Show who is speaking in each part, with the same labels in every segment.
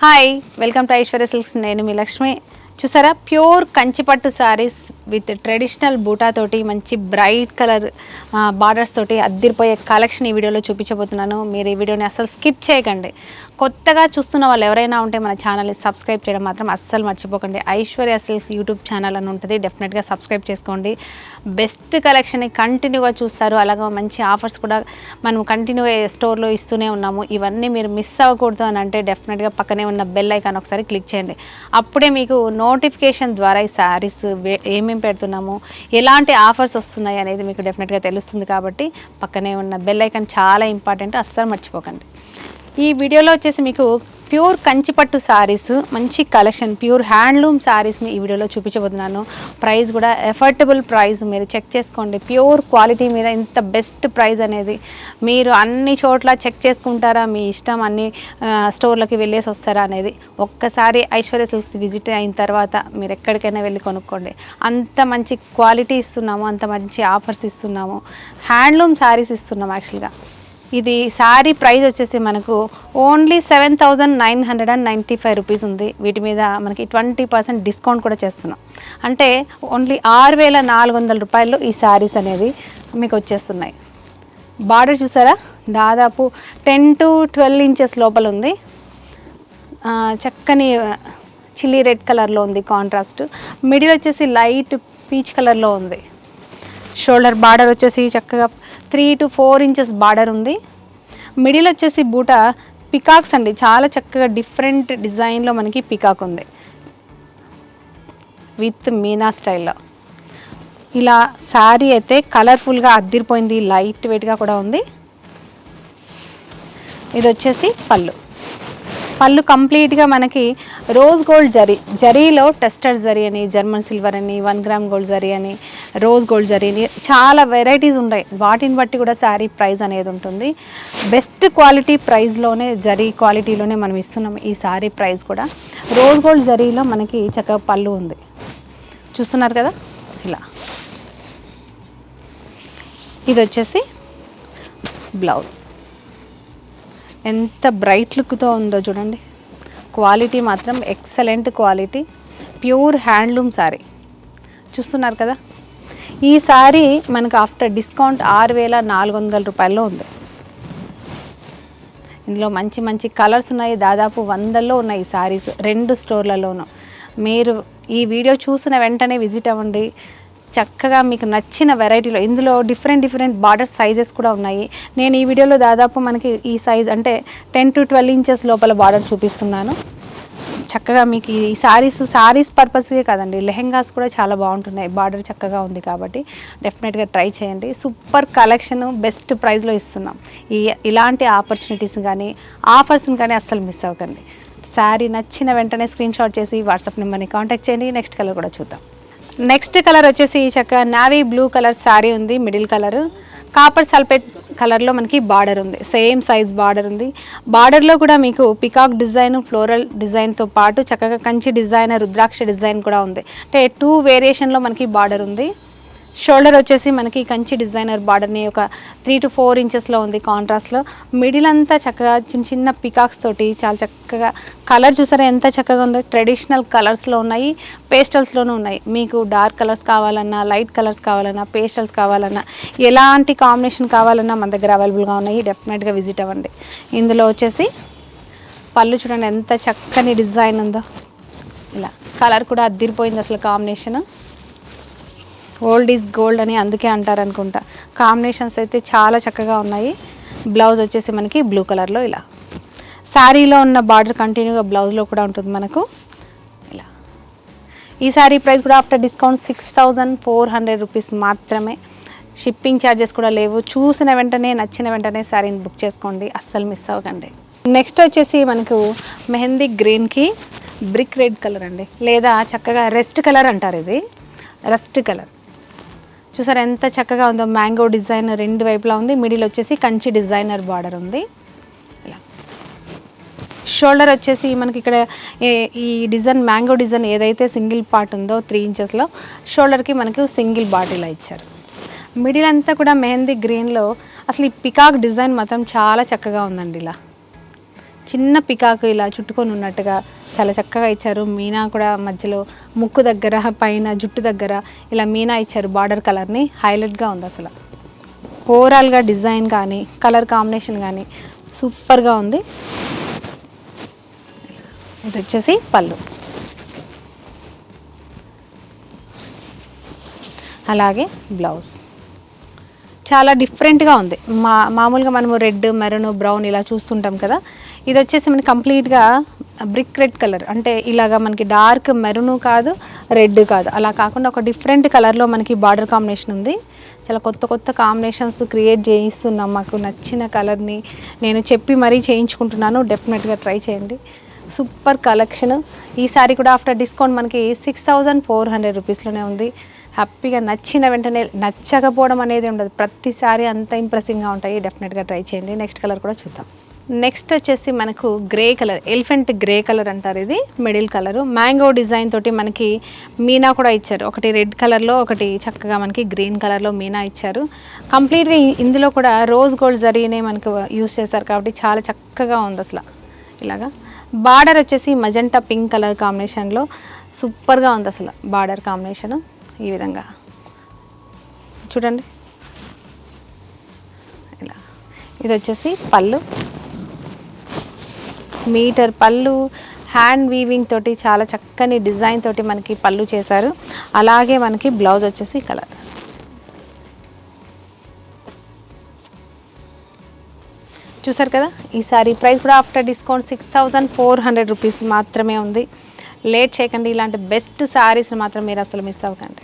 Speaker 1: Hi welcome to Aishwarya silks. నేను మీ లక్ష్మి. చూసారా, pure Kanchipattu saris with traditional బూటా తోటి మంచి బ్రైట్ కలర్ బార్డర్స్ తోటి అద్దిరిపోయే కలెక్షన్ ఈ వీడియోలో చూపించబోతున్నాను. మీరు ఈ వీడియోని అసలు స్కిప్ చేయకండి. కొత్తగా చూస్తున్న వాళ్ళు ఎవరైనా ఉంటే మన ఛానల్ని సబ్స్క్రైబ్ చేయడం మాత్రం అస్సలు మర్చిపోకండి. ఐశ్వర్య సిల్క్స్ యూట్యూబ్ ఛానల్ అని ఉంటుంది, డెఫినెట్గా సబ్స్క్రైబ్ చేసుకోండి. బెస్ట్ కలెక్షన్ని కంటిన్యూగా చూస్తారు. అలాగే మంచి ఆఫర్స్ కూడా మనం కంటిన్యూ స్టోర్లో ఇస్తూనే ఉన్నాము. ఇవన్నీ మీరు మిస్ అవ్వకూడదు అని అంటే డెఫినెట్గా పక్కనే ఉన్న బెల్ ఐకాన్ ఒకసారి క్లిక్ చేయండి. అప్పుడే మీకు నోటిఫికేషన్ ద్వారా ఈ శారీస్ ఏమేమి పెడుతున్నాము, ఎలాంటి ఆఫర్స్ వస్తున్నాయి అనేది మీకు డెఫినెట్గా తెలుస్తుంది. కాబట్టి పక్కనే ఉన్న బెల్ ఐకాన్ చాలా ఇంపార్టెంట్, అస్సలు మర్చిపోకండి. ఈ వీడియోలో వచ్చేసి మీకు ప్యూర్ కంచిపట్టు శారీస్ మంచి కలెక్షన్, ప్యూర్ హ్యాండ్లూమ్ శారీస్ని ఈ వీడియోలో చూపించబోతున్నాను. ప్రైస్ కూడా ఎఫర్టబుల్ ప్రైస్, మీరు చెక్ చేసుకోండి. ప్యూర్ క్వాలిటీ మీద ఇంత బెస్ట్ ప్రైస్ అనేది మీరు అన్ని చోట్ల చెక్ చేసుకుంటారా, మీ ఇష్టం అన్ని స్టోర్లకి వెళ్ళేసి వస్తారా అనేది ఒక్కసారి ఐశ్వర్య సిల్క్స్ విజిట్ అయిన తర్వాత మీరు ఎక్కడికైనా వెళ్ళి కొనుక్కోండి. అంత మంచి క్వాలిటీ ఇస్తున్నాము, అంత మంచి ఆఫర్స్ ఇస్తున్నాము. హ్యాండ్లూమ్ శారీస్ ఇస్తున్నాము. యాక్చువల్గా ఇది శారీ ప్రైస్ వచ్చేసి మనకు ఓన్లీ 7,995 రూపీస్ ఉంది. వీటి మీద మనకి 20% డిస్కౌంట్ కూడా చేస్తున్నాం. అంటే ఓన్లీ 6,400 రూపాయలు ఈ శారీస్ అనేది మీకు వచ్చేస్తున్నాయి. బార్డర్ చూసారా, దాదాపు 10 to 12 ఇంచెస్ లోపల ఉంది. చక్కని చిల్లీ రెడ్ కలర్లో ఉంది కాంట్రాస్ట్. మిడిల్ వచ్చేసి లైట్ పీచ్ కలర్లో ఉంది. షోల్డర్ బార్డర్ వచ్చేసి చక్కగా 3 to 4 ఇంచెస్ బార్డర్ ఉంది. మిడిల్ వచ్చేసి బూటా పికాక్స్ అండి, చాలా చక్కగా డిఫరెంట్ డిజైన్లో మనకి పికాక్ ఉంది విత్ మీనా స్టైల్లో. ఇలా శారీ అయితే కలర్ఫుల్గా అద్దిరిపోయింది, లైట్ వెయిట్గా కూడా ఉంది. ఇది వచ్చేసి పళ్ళు కంప్లీట్గా మనకి రోజ్ గోల్డ్ జరీలో టెస్టెడ్ జరీ అని, జర్మన్ సిల్వర్ అని, 1 గ్రామ్ గోల్డ్ జరీ అని, రోజ్ గోల్డ్ జరీ అని చాలా వెరైటీస్ ఉన్నాయి. వాటిని బట్టి కూడా శారీ ప్రైస్ అనేది ఉంటుంది. బెస్ట్ క్వాలిటీ ప్రైస్లోనే, జరీ క్వాలిటీలోనే మనం ఇస్తున్నాం ఈ శారీ ప్రైస్ కూడా. రోజ్ గోల్డ్ జరీలో మనకి చక్కగా పళ్ళు ఉంది, చూస్తున్నారు కదా. ఇలా ఇది వచ్చేసి బ్లౌజ్. ఎంత బ్రైట్ లుక్తో ఉందో చూడండి. క్వాలిటీ మాత్రం excellent quality, pure handloom sari చూస్తున్నారు కదా. ఈ శారీ మనకు ఆఫ్టర్ డిస్కౌంట్ 6,400 రూపాయల్లో ఉంది. ఇందులో మంచి మంచి కలర్స్ ఉన్నాయి, దాదాపు 100లో ఉన్నాయి ఈ శారీస్ 2 స్టోర్లలోనూ. మీరు ఈ వీడియో చూసిన వెంటనే విజిట్ అవ్వండి. చక్కగా మీకు నచ్చిన వెరైటీలో ఇందులో డిఫరెంట్ బార్డర్ సైజెస్ కూడా ఉన్నాయి. నేను ఈ వీడియోలో దాదాపు మనకి ఈ సైజ్ అంటే 10 to 12 ఇంచెస్ లోపల బార్డర్ చూపిస్తున్నాను. చక్కగా మీకు ఈ శారీస్ పర్పస్గా కాదండి, లెహెంగాస్ కూడా చాలా బాగుంటున్నాయి. బార్డర్ చక్కగా ఉంది కాబట్టి డెఫినెట్గా ట్రై చేయండి. సూపర్ కలెక్షన్, బెస్ట్ ప్రైస్లో ఇస్తున్నాం. ఇలాంటి ఆపర్చునిటీస్ కానీ ఆఫర్స్ని కానీ అస్సలు మిస్ అవ్వకండి. శారీ నచ్చిన వెంటనే స్క్రీన్ షాట్ చేసి వాట్సాప్ నెంబర్ని కాంటాక్ట్ చేయండి. నెక్స్ట్ కలర్ కూడా చూద్దాం. నెక్స్ట్ కలర్ వచ్చేసి చక్కగా నావీ బ్లూ కలర్ శారీ ఉంది. మిడిల్ కలర్ కాపర్ సల్ఫేట్ కలర్లో మనకి బార్డర్ ఉంది, సేమ్ సైజ్ బార్డర్ ఉంది. బార్డర్లో కూడా మీకు పికాక్ డిజైన్, ఫ్లోరల్ డిజైన్తో పాటు చక్కగా కంచి డిజైన్, రుద్రాక్ష డిజైన్ కూడా ఉంది. అంటే 2 వేరియేషన్లో మనకి బార్డర్ ఉంది. షోల్డర్ వచ్చేసి మనకి కంచి డిజైనర్ బార్డర్ని ఒక 3 to 4 ఇంచెస్లో ఉంది కాంట్రాస్ట్లో. మిడిల్ అంతా చక్కగా చిన్న పికాక్స్ తోటి చాలా చక్కగా కలర్ చూసారా ఎంత చక్కగా ఉందో. ట్రెడిషనల్ కలర్స్లో ఉన్నాయి, పేస్టల్స్లోనూ ఉన్నాయి. మీకు డార్క్ కలర్స్ కావాలన్నా, లైట్ కలర్స్ కావాలన్నా, పేస్టల్స్ కావాలన్నా, ఎలాంటి కాంబినేషన్ కావాలన్నా మన దగ్గర అవైలబుల్గా ఉన్నాయి. డెఫినెట్గా విజిట్ అవ్వండి. ఇందులో వచ్చేసి పళ్ళు చూడండి ఎంత చక్కని డిజైన్ ఉందో. ఇలా కలర్ కూడా అద్దిరిపోయింది అసలు. కాంబినేషన్ ఓల్డ్ ఈజ్ గోల్డ్ అని అందుకే అంటారు అనుకుంటా. కాంబినేషన్స్ అయితే చాలా చక్కగా ఉన్నాయి. బ్లౌజ్ వచ్చేసి మనకి బ్లూ కలర్లో ఇలా. శారీలో ఉన్న బార్డర్ కంటిన్యూగా బ్లౌజ్లో కూడా ఉంటుంది మనకు ఇలా. ఈ శారీ ప్రైస్ కూడా ఆఫ్టర్ డిస్కౌంట్ 6,400 రూపీస్ మాత్రమే. షిప్పింగ్ ఛార్జెస్ కూడా లేవు. చూసిన వెంటనే నచ్చిన వెంటనే శారీని బుక్ చేసుకోండి, అస్సలు మిస్ అవ్వకండి. నెక్స్ట్ వచ్చేసి మనకు మెహందీ గ్రీన్కి బ్రిక్ రెడ్ కలర్ అండి, లేదా చక్కగా రెస్ట్ కలర్ అంటారు. ఇది రస్ట్ కలర్ చూసారా ఎంత చక్కగా ఉందో. మ్యాంగో డిజైన్ 2 వైపులా ఉంది. మిడిల్ వచ్చేసి కంచి డిజైనర్ బార్డర్ ఉంది. ఇలా షోల్డర్ వచ్చేసి మనకి ఇక్కడ ఈ డిజైన్ మ్యాంగో డిజైన్ ఏదైతే సింగిల్ పార్ట్ ఉందో 3 ఇంచెస్లో షోల్డర్కి మనకు సింగిల్ బార్డర్ ఇలా ఇచ్చారు. మిడిల్ అంతా కూడా మెహందీ గ్రీన్లో అసలు ఈ పికాక్ డిజైన్ మాత్రం చాలా చక్కగా ఉందండి. ఇలా చిన్న పికాకు ఇలా చుట్టుకొని ఉన్నట్టుగా చాలా చక్కగా ఇచ్చారు. మీనా కూడా మధ్యలో ముక్కు దగ్గర పైన జుట్టు దగ్గర ఇలా మీనా ఇచ్చారు. బార్డర్ కలర్ని హైలైట్గా ఉంది అసలు. ఓవరాల్గా డిజైన్ కానీ కలర్ కాంబినేషన్ కానీ సూపర్గా ఉంది. ఇది వచ్చేసి పళ్ళు, అలాగే బ్లౌజ్ చాలా డిఫరెంట్గా ఉంది. మామూలుగా మనము రెడ్, మెరూన్, బ్రౌన్ ఇలా చూస్తుంటాం కదా. ఇది వచ్చేసి మనకి కంప్లీట్గా బ్రిక్ రెడ్ కలర్, అంటే ఇలాగా మనకి డార్క్ మెరూన్ కాదు, రెడ్ కాదు, అలా కాకుండా ఒక డిఫరెంట్ కలర్లో మనకి బార్డర్ కాంబినేషన్ ఉంది. చాలా కొత్త కొత్త కాంబినేషన్స్ క్రియేట్ చేయిస్తున్నాం. మాకు నచ్చిన కలర్ని నేను చెప్పి మరీ చేయించుకుంటున్నాను. డెఫినెట్గా ట్రై చేయండి. Super collection. ఈ సారీ కూడా ఆఫ్టర్ డిస్కౌంట్ మనకి 6400 రూపీస్లోనే ఉంది. హ్యాపీగా నచ్చిన వెంటనే నచ్చకపోవడం అనేది ఉండదు. ప్రతిసారి అంత ఇంప్రెసింగ్గా ఉంటాయి. డెఫినెట్గా ట్రై చేయండి. నెక్స్ట్ కలర్ కూడా చూద్దాం. నెక్స్ట్ వచ్చేసి మనకు grey colour, elephant grey colour అంటారు. ఇది మిడిల్ కలరు, మ్యాంగో డిజైన్ తోటి మనకి మీనా కూడా ఇచ్చారు. ఒకటి రెడ్ కలర్లో, ఒకటి చక్కగా మనకి గ్రీన్ కలర్లో మీనా ఇచ్చారు. కంప్లీట్గా ఇందులో కూడా రోజ్ గోల్డ్ జరీనే మనకు యూస్ చేశారు కాబట్టి చాలా చక్కగా ఉంది అసలు. ఇలాగా బార్డర్ వచ్చేసి మజంటా పింక్ కలర్ కాంబినేషన్లో సూపర్గా ఉంది అసలు. బార్డర్ కాంబినేషను ఈ విధంగా చూడండి. ఇలా ఇది వచ్చేసి పళ్ళు, మీటర్ పళ్ళు, హ్యాండ్ వీవింగ్ తోటి చాలా చక్కని డిజైన్ తోటి మనకి పళ్ళు చేశారు. అలాగే మనకి బ్లౌజ్ వచ్చేసి కలర్. చూసారు కదా. ఈ సారీ ప్రైస్ కూడా ఆఫ్టర్ డిస్కౌంట్ 6400 రూపీస్ మాత్రమే ఉంది. లేట్ చేయకండి. ఇలాంటి బెస్ట్ శారీస్ని మాత్రం మీరు అసలు మిస్ అవ్వకండి.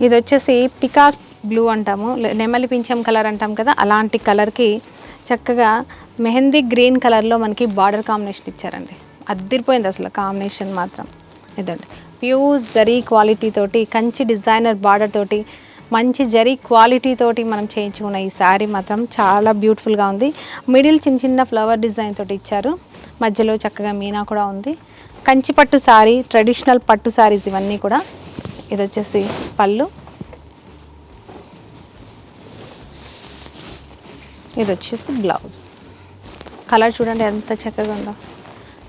Speaker 1: ఇది వచ్చేసి పికాక్ బ్లూ అంటాము, నెమలి పింఛం కలర్ అంటాం కదా, అలాంటి కలర్కి చక్కగా మెహందీ గ్రీన్ కలర్లో మనకి బార్డర్ కాంబినేషన్ ఇచ్చారండి. అద్దిరిపోయింది అసలు కాంబినేషన్ మాత్రం. ఇదండి ప్యూర్ జరీ క్వాలిటీ తోటి, కంచి డిజైనర్ బార్డర్ తోటి, మంచి జరీ క్వాలిటీ తోటి మనం చేయించుకున్న ఈ శారీ మాత్రం చాలా బ్యూటిఫుల్గా ఉంది. మిడిల్ చిన్న చిన్న ఫ్లవర్ డిజైన్ తోటి ఇచ్చారు. మధ్యలో చక్కగా మీనా కూడా ఉంది. కంచి పట్టు శారీ, ట్రెడిషనల్ పట్టు శారీస్ ఇవన్నీ కూడా. ఇది వచ్చేసి పళ్ళు, ఇది వచ్చేసి బ్లౌజ్. కలర్ చూడండి ఎంత చక్కగా ఉందో,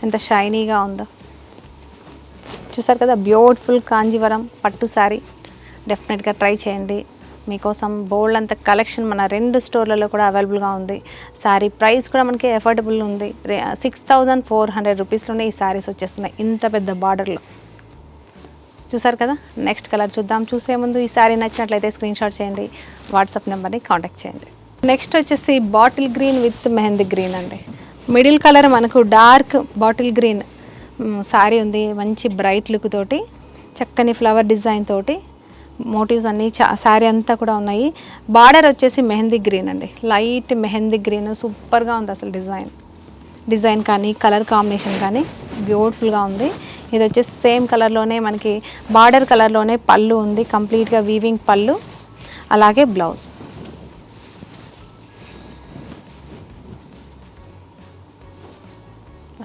Speaker 1: ఎంత షైనీగా ఉందో. చూసారు కదా, బ్యూటిఫుల్ కాంజీవరం పట్టు శారీ. డెఫినెట్గా ట్రై చేయండి. మీకోసం బోల్డ్ అంత కలెక్షన్ మన 2 స్టోర్లలో కూడా అవైలబుల్గా ఉంది. శారీ ప్రైస్ కూడా మనకి ఎఫోర్డబుల్ ఉంది. 6400 రూపీస్లోనే ఈ శారీస్ వచ్చేస్తున్నాయి ఇంత పెద్ద బార్డర్లో. చూసారు కదా. నెక్స్ట్ కలర్ చూద్దాం. చూసే ముందు ఈ శారీ నచ్చినట్లయితే స్క్రీన్ షాట్ చేయండి, వాట్సాప్ నెంబర్ని కాంటాక్ట్ చేయండి. నెక్స్ట్ వచ్చేసి bottle green with mehndi green అండి. మిడిల్ కలర్ మనకు డార్క్ బాటిల్ గ్రీన్ శారీ ఉంది. మంచి బ్రైట్ లుక్ తోటి, చక్కని ఫ్లవర్ డిజైన్ తోటి మోటివ్స్ అన్నీ శారీ అంతా కూడా ఉన్నాయి. బార్డర్ వచ్చేసి మెహందీ గ్రీన్ అండి, లైట్ మెహందీ గ్రీన్. సూపర్గా ఉంది అసలు. డిజైన్ కానీ కలర్ కాంబినేషన్ కానీ బ్యూటిఫుల్గా ఉంది. ఇది వచ్చేసి సేమ్ కలర్లోనే మనకి బార్డర్ కలర్లోనే పళ్ళు ఉంది, కంప్లీట్గా వీవింగ్ పళ్ళు, అలాగే blouse.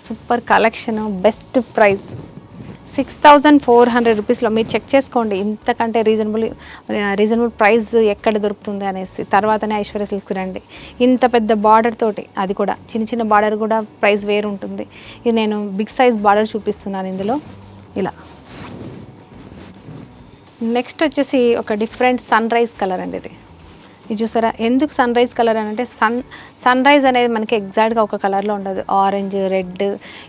Speaker 1: Super collection, best price 6400 రూపీస్లో. మీరు చెక్ చేసుకోండి ఇంతకంటే రీజనబుల్ ప్రైస్ ఎక్కడ దొరుకుతుంది అనేసి. తర్వాతనే ఐశ్వర్య సిల్క్స్కి రండి. ఇంత పెద్ద బార్డర్ తోటి, అది కూడా చిన్న చిన్న బార్డర్ కూడా ప్రైస్ వేరు ఉంటుంది. ఇది నేను బిగ్ సైజ్ బార్డర్ చూపిస్తున్నాను ఇందులో. ఇలా నెక్స్ట్ వచ్చేసి ఒక డిఫరెంట్ సన్ రైజ్ కలర్ అండి. ఇది చూసారా. ఎందుకు సన్ రైజ్ కలర్ అని అంటే సన్ రైజ్ అనేది మనకి ఎగ్జాక్ట్గా ఒక కలర్లో ఉండదు. ఆరెంజ్, రెడ్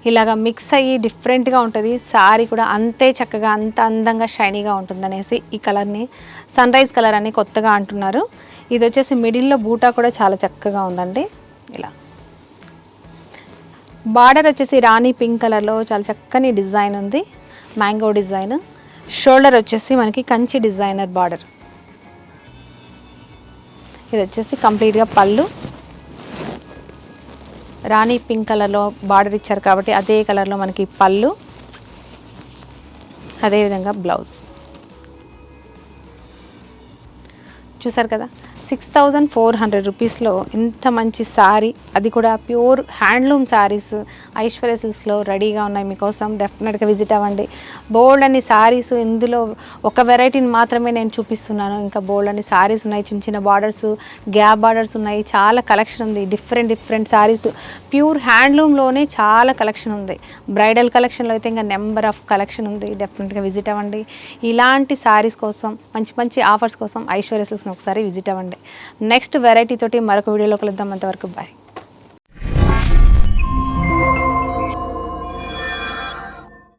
Speaker 1: ఇలాగా మిక్స్ అయ్యి డిఫరెంట్గా ఉంటుంది. శారీ కూడా అంతే చక్కగా, అంత అందంగా షైనీగా ఉంటుంది అనేసి ఈ కలర్ని సన్ రైజ్ కలర్ అని కొత్తగా అంటున్నారు. ఇది వచ్చేసి మిడిల్లో బూటా కూడా చాలా చక్కగా ఉందండి. ఇలా బార్డర్ వచ్చేసి రాణి పింక్ కలర్లో చాలా చక్కని డిజైన్ ఉంది, మ్యాంగో డిజైన్. షోల్డర్ వచ్చేసి మనకి కంచి డిజైనర్ బార్డర్. ఇది వచ్చేసి కంప్లీట్గా పళ్ళు, రాణి పింక్ కలర్లో బార్డర్ ఇచ్చారు కాబట్టి అదే కలర్లో మనకి పళ్ళు, అదేవిధంగా బ్లౌజ్. చూసారు కదా. 6,400 రూపీస్లో ఇంత మంచి శారీ, అది కూడా ప్యూర్ హ్యాండ్లూమ్ శారీస్ ఐశ్వర్య సిల్క్స్లో రెడీగా ఉన్నాయి మీకోసం. డెఫినెట్గా విజిట్ అవ్వండి. బోల్డ్ అని శారీస్, ఇందులో ఒక వెరైటీని మాత్రమే నేను చూపిస్తున్నాను. ఇంకా బోల్డ్ అని శారీస్ ఉన్నాయి, చిన్న చిన్న బార్డర్స్, గ్యాప్ బార్డర్స్ ఉన్నాయి, చాలా కలెక్షన్ ఉంది. డిఫరెంట్ శారీస్ ప్యూర్ హ్యాండ్లూమ్లోనే చాలా కలెక్షన్ ఉంది. బ్రైడల్ కలెక్షన్లో అయితే ఇంకా నెంబర్ ఆఫ్ కలెక్షన్ ఉంది. డెఫినెట్గా విజిట్ అవ్వండి. ఇలాంటి శారీస్ కోసం, మంచి ఆఫర్స్ కోసం ఐశ్వర్య సిల్క్స్ని ఒకసారి విజిట్ అవ్వండి. నెక్స్ట్ వెరైటీ తోటి మరొక వీడియోలో కలుద్దాం. అంతవరకు బాయ్.